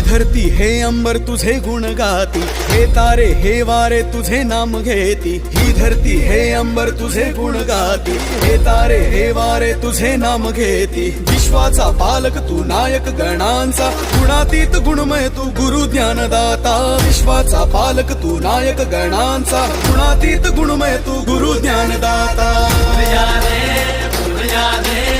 धरती हे अंबर तुझे गुण गाती, हे तारे हे वारे तुझे नाम घेती। ही धरती हे अंबर तुझे गुण गाती, हे तारे हे वारे तुझे नाम घेती। विश्वाचा पालक तू नायक गणांचा, गुणातीत गुणमय तू गुरु ज्ञानदाता। विश्वाचा पालक तू नायक गणांचा, गुणातीत गुणमय तू गुरु ज्ञानदाता। फुल जाने